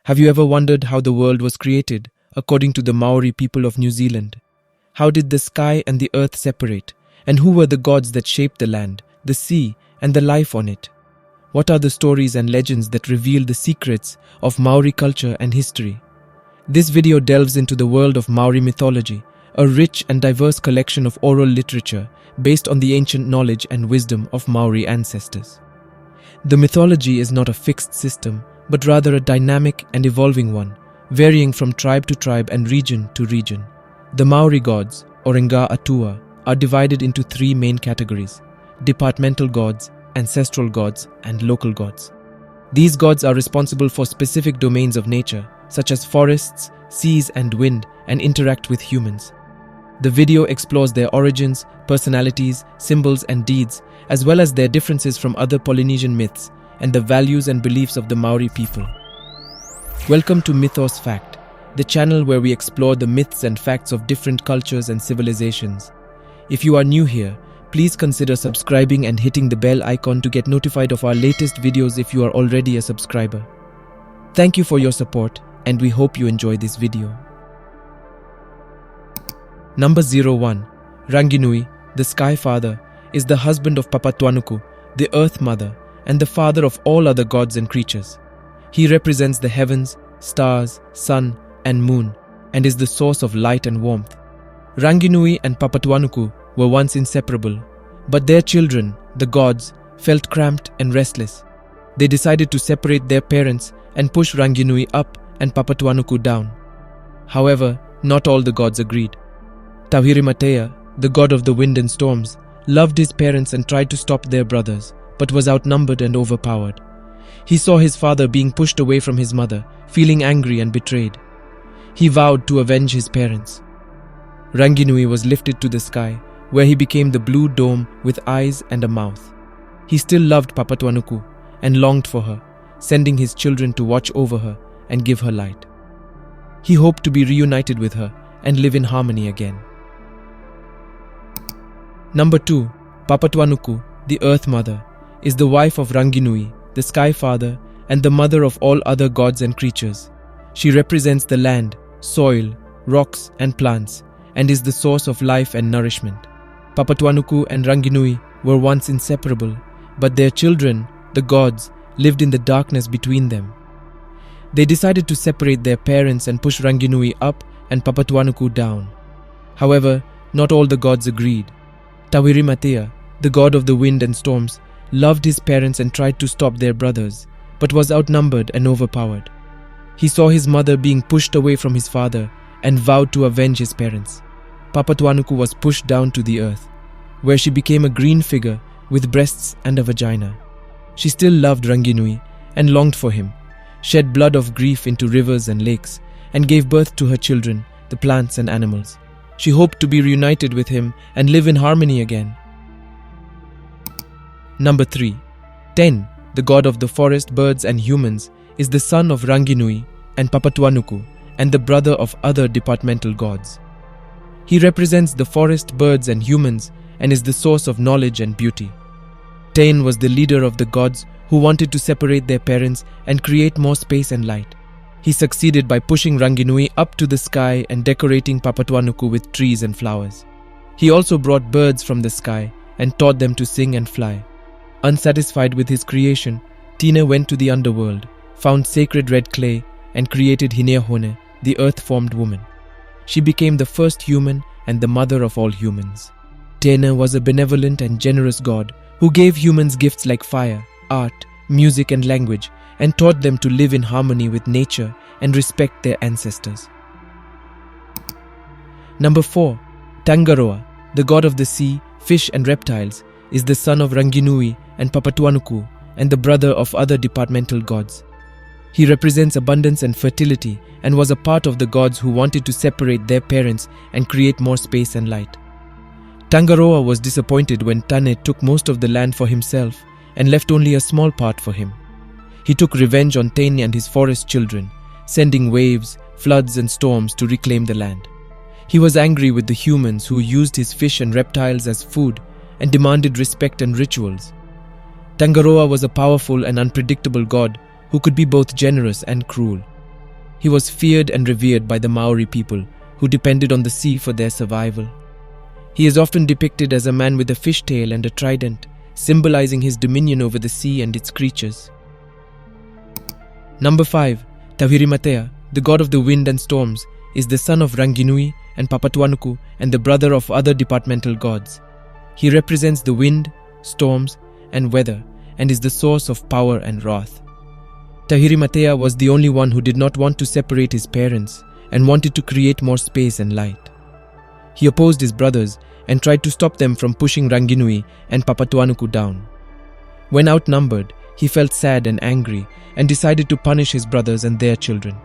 Have you ever wondered how the world was created according to the Maori people of New Zealand? How did the sky and the earth separate? And who were the gods that shaped the land, the sea, and the life on it? What are the stories and legends that reveal the secrets of Maori culture and history? This video delves into the world of Maori mythology, a rich and diverse collection of oral literature based on the ancient knowledge and wisdom of Maori ancestors. The mythology is not a fixed system, but rather a dynamic and evolving one, varying from tribe to tribe and region to region. The Maori gods, or Aotearoa, are divided into three main categories: departmental gods, ancestral gods, and local gods. These gods are responsible for specific domains of nature, such as forests, seas, and wind, and interact with humans. The video explores their origins, personalities, symbols, and deeds, as well as their differences from other Polynesian myths and the values and beliefs of the Maori people. Welcome to Mythos Fact, the channel where we explore the myths and facts of different cultures and civilizations. If you are new here, please consider subscribing and hitting the bell icon to get notified of our latest videos if you are already a subscriber. Thank you for your support, and we hope you enjoy this video. Number 01. Ranginui, the Sky Father, is the husband of Papatuanuku, the Earth Mother, and the father of all other gods and creatures. He represents the heavens, stars, sun, and moon, and is the source of light and warmth. Ranginui and Papatuanuku were once inseparable, but their children, the gods, felt cramped and restless. They decided to separate their parents and push Ranginui up and Papatuanuku down. However, not all the gods agreed. Tāwhirimātea, the god of the wind and storms, loved his parents and tried to stop their brothers, but was outnumbered and overpowered. He saw his father being pushed away from his mother, feeling angry and betrayed. He vowed to avenge his parents. Ranginui was lifted to the sky, where he became the blue dome with eyes and a mouth. He still loved Papatuanuku and longed for her, sending his children to watch over her and give her light. He hoped to be reunited with her and live in harmony again. Number 2. Papatuanuku, the Earth Mother, is the wife of Ranginui, the Sky Father, and the mother of all other gods and creatures. She represents the land, soil, rocks, and plants, and is the source of life and nourishment. Papatuanuku and Ranginui were once inseparable, but their children, the gods, lived in the darkness between them. They decided to separate their parents and push Ranginui up and Papatuanuku down. However, not all the gods agreed. Tāwhirimātea, the god of the wind and storms, loved his parents and tried to stop their brothers, but was outnumbered and overpowered. He saw his mother being pushed away from his father and vowed to avenge his parents. Papatuanuku was pushed down to the earth, where she became a green figure with breasts and a vagina. She still loved Ranginui and longed for him, shed blood of grief into rivers and lakes, and gave birth to her children, the plants and animals. She hoped to be reunited with him and live in harmony again. Number 3. Tāne, the god of the forest, birds, and humans, is the son of Ranginui and Papatuanuku and the brother of other departmental gods. He represents the forest, birds, and humans and is the source of knowledge and beauty. Tāne was the leader of the gods who wanted to separate their parents and create more space and light. He succeeded by pushing Ranginui up to the sky and decorating Papatuanuku with trees and flowers. He also brought birds from the sky and taught them to sing and fly. Unsatisfied with his creation, Tāne went to the underworld, found sacred red clay, and created Hineahone, the earth-formed woman. She became the first human and the mother of all humans. Tāne was a benevolent and generous god who gave humans gifts like fire, art, music, and language, and taught them to live in harmony with nature and respect their ancestors. Number 4. Tāngaroa, the god of the sea, fish, and reptiles, is the son of Ranginui and Papatuanuku and the brother of other departmental gods. He represents abundance and fertility and was a part of the gods who wanted to separate their parents and create more space and light. Tāngaroa was disappointed when Tāne took most of the land for himself and left only a small part for him. He took revenge on Tāne and his forest children, sending waves, floods, and storms to reclaim the land. He was angry with the humans who used his fish and reptiles as food and demanded respect and rituals. Tāngaroa was a powerful and unpredictable god who could be both generous and cruel. He was feared and revered by the Maori people, who depended on the sea for their survival. He is often depicted as a man with a fish tail and a trident, symbolizing his dominion over the sea and its creatures. Number 5. Tāwhirimātea, the god of the wind and storms, is the son of Ranginui and Papatuanuku and the brother of other departmental gods. He represents the wind, storms, and weather, and is the source of power and wrath. Tāwhirimātea was the only one who did not want to separate his parents and wanted to create more space and light. He opposed his brothers and tried to stop them from pushing Ranginui and Papatuanuku down. When outnumbered, he felt sad and angry and decided to punish his brothers and their children.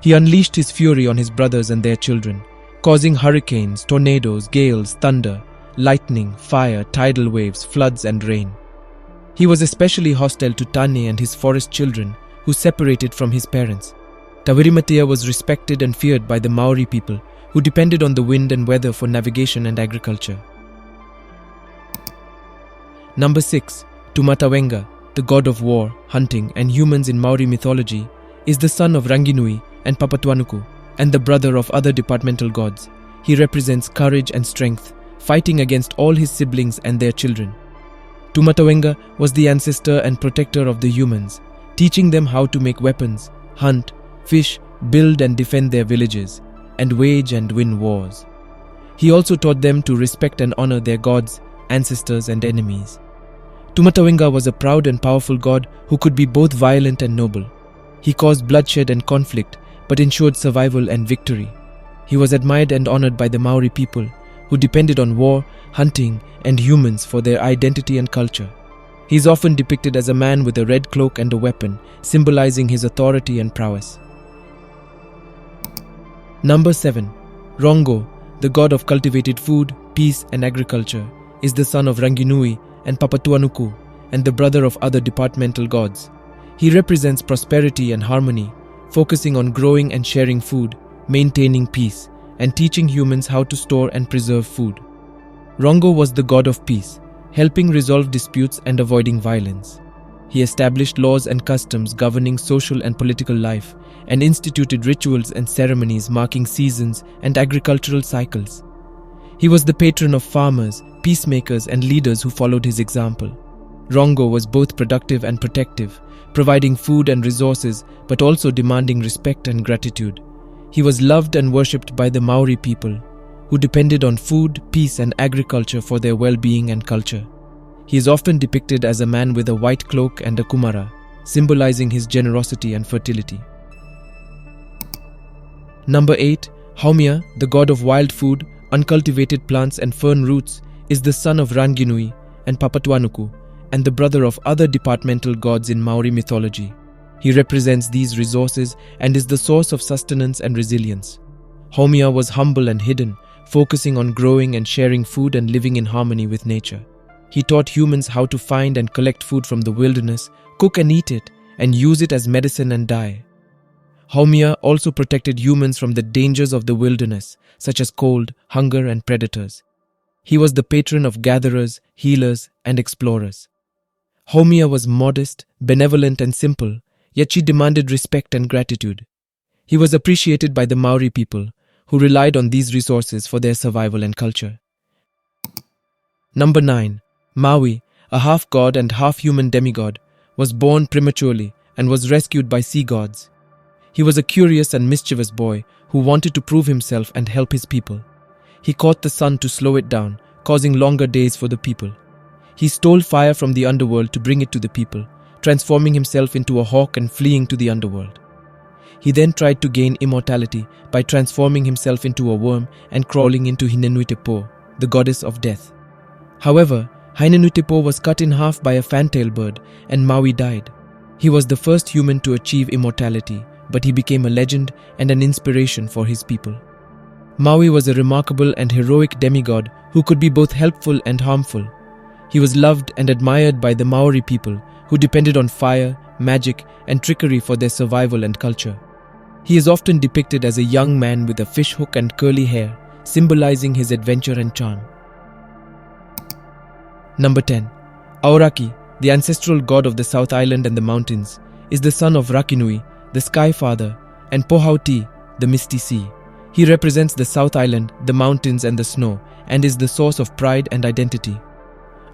He unleashed his fury on his brothers and their children, causing hurricanes, tornadoes, gales, thunder, lightning, fire, tidal waves, floods, and rain. He was especially hostile to Tāne and his forest children, who separated from his parents. Tāwhirimātea was respected and feared by the Maori people, who depended on the wind and weather for navigation and agriculture. Number 6. Tumatawenga, the god of war, hunting, and humans in Maori mythology, is the son of Ranginui and Papatuanuku, and the brother of other departmental gods. He represents courage and strength, fighting against all his siblings and their children. Tumatawenga was the ancestor and protector of the humans, teaching them how to make weapons, hunt, fish, build and defend their villages, and wage and win wars. He also taught them to respect and honor their gods, ancestors, and enemies. Tumatawenga was a proud and powerful god who could be both violent and noble. He caused bloodshed and conflict, but ensured survival and victory. He was admired and honored by the Maori people, who depended on war, hunting, and humans for their identity and culture. He is often depicted as a man with a red cloak and a weapon, symbolizing his authority and prowess. Number 7. Rongo, the god of cultivated food, peace, and agriculture, is the son of Ranginui and Papatuanuku, and the brother of other departmental gods. He represents prosperity and harmony, focusing on growing and sharing food, maintaining peace, and teaching humans how to store and preserve food. Rongo was the god of peace, helping resolve disputes and avoiding violence. He established laws and customs governing social and political life, and instituted rituals and ceremonies marking seasons and agricultural cycles. He was the patron of farmers, peacemakers, and leaders who followed his example. Rongo was both productive and protective, providing food and resources, but also demanding respect and gratitude. He was loved and worshipped by the Maori people, who depended on food, peace, and agriculture for their well-being and culture. He is often depicted as a man with a white cloak and a kumara, symbolizing his generosity and fertility. Number 8. Haumia, the god of wild food, uncultivated plants, and fern roots, is the son of Ranginui and Papatuanuku, and the brother of other departmental gods in Maori mythology. He represents these resources and is the source of sustenance and resilience. Haumia was humble and hidden, focusing on growing and sharing food and living in harmony with nature. He taught humans how to find and collect food from the wilderness, cook and eat it, and use it as medicine and dye. Haumia also protected humans from the dangers of the wilderness, such as cold, hunger, and predators. He was the patron of gatherers, healers, and explorers. Haumia was modest, benevolent, and simple, yet she demanded respect and gratitude. He was appreciated by the Maori people, who relied on these resources for their survival and culture. Number 9. Maui, a half-god and half-human demigod, was born prematurely and was rescued by sea gods. He was a curious and mischievous boy who wanted to prove himself and help his people. He caught the sun to slow it down, causing longer days for the people. He stole fire from the underworld to bring it to the people, transforming himself into a hawk and fleeing to the underworld. He then tried to gain immortality by transforming himself into a worm and crawling into Hinenuitepo, the goddess of death. However, Hinenuitepo was cut in half by a fantail bird and Maui died. He was the first human to achieve immortality, but he became a legend and an inspiration for his people. Maui was a remarkable and heroic demigod who could be both helpful and harmful. He was loved and admired by the Maori people, who depended on fire, magic, and trickery for their survival and culture. He is often depicted as a young man with a fish hook and curly hair, symbolizing his adventure and charm. Number 10. Aoraki, the ancestral god of the South Island and the mountains, is the son of Rakinui, the Sky Father, and Pohauti, the misty sea. He represents the South Island, the mountains and the snow, and is the source of pride and identity.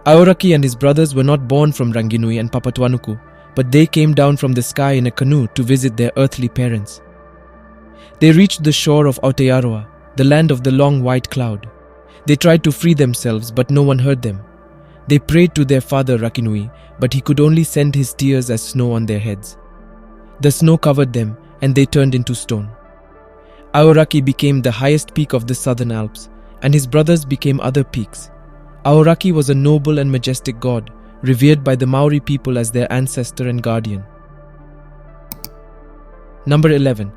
Aoraki and his brothers were not born from Ranginui and Papatuanuku, but they came down from the sky in a canoe to visit their earthly parents. They reached the shore of Aotearoa, the land of the long white cloud. They tried to free themselves, but no one heard them. They prayed to their father Rakinui, but he could only send his tears as snow on their heads. The snow covered them, and they turned into stone. Aoraki became the highest peak of the southern Alps, and his brothers became other peaks. Aoraki was a noble and majestic god, revered by the Maori people as their ancestor and guardian. Number 11.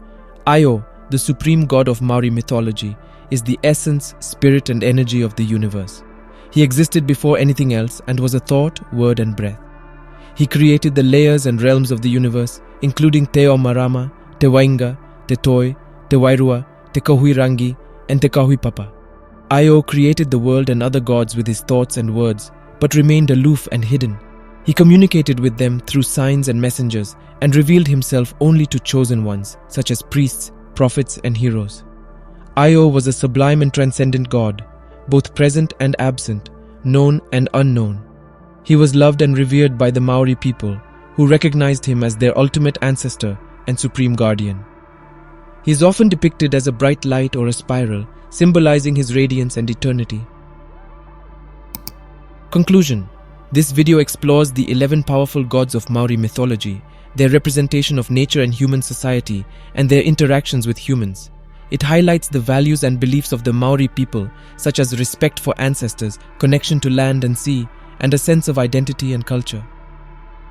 Io, the supreme god of Maori mythology, is the essence, spirit and energy of the universe. He existed before anything else and was a thought, word and breath. He created the layers and realms of the universe, including Te Marama, Te Wainga, Te Toi, Te Wairua, Te Kahuirangi, and Te Kahuipapa. Io created the world and other gods with his thoughts and words, but remained aloof and hidden. He communicated with them through signs and messengers, and revealed himself only to chosen ones, such as priests, prophets, and heroes. Io was a sublime and transcendent god, both present and absent, known and unknown. He was loved and revered by the Maori people, who recognized him as their ultimate ancestor and supreme guardian. He is often depicted as a bright light or a spiral, symbolizing his radiance and eternity. Conclusion. This video explores the 11 powerful gods of Maori mythology, their representation of nature and human society, and their interactions with humans. It highlights the values and beliefs of the Maori people, such as respect for ancestors, connection to land and sea, and a sense of identity and culture.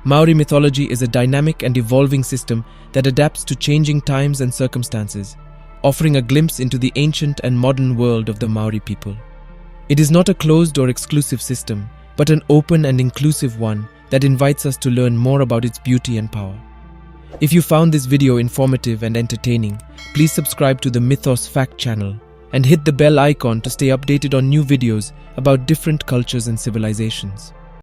Maori mythology is a dynamic and evolving system that adapts to changing times and circumstances, offering a glimpse into the ancient and modern world of the Maori people. It is not a closed or exclusive system, but an open and inclusive one that invites us to learn more about its beauty and power. If you found this video informative and entertaining, please subscribe to the Mythos Fact channel and hit the bell icon to stay updated on new videos about different cultures and civilizations.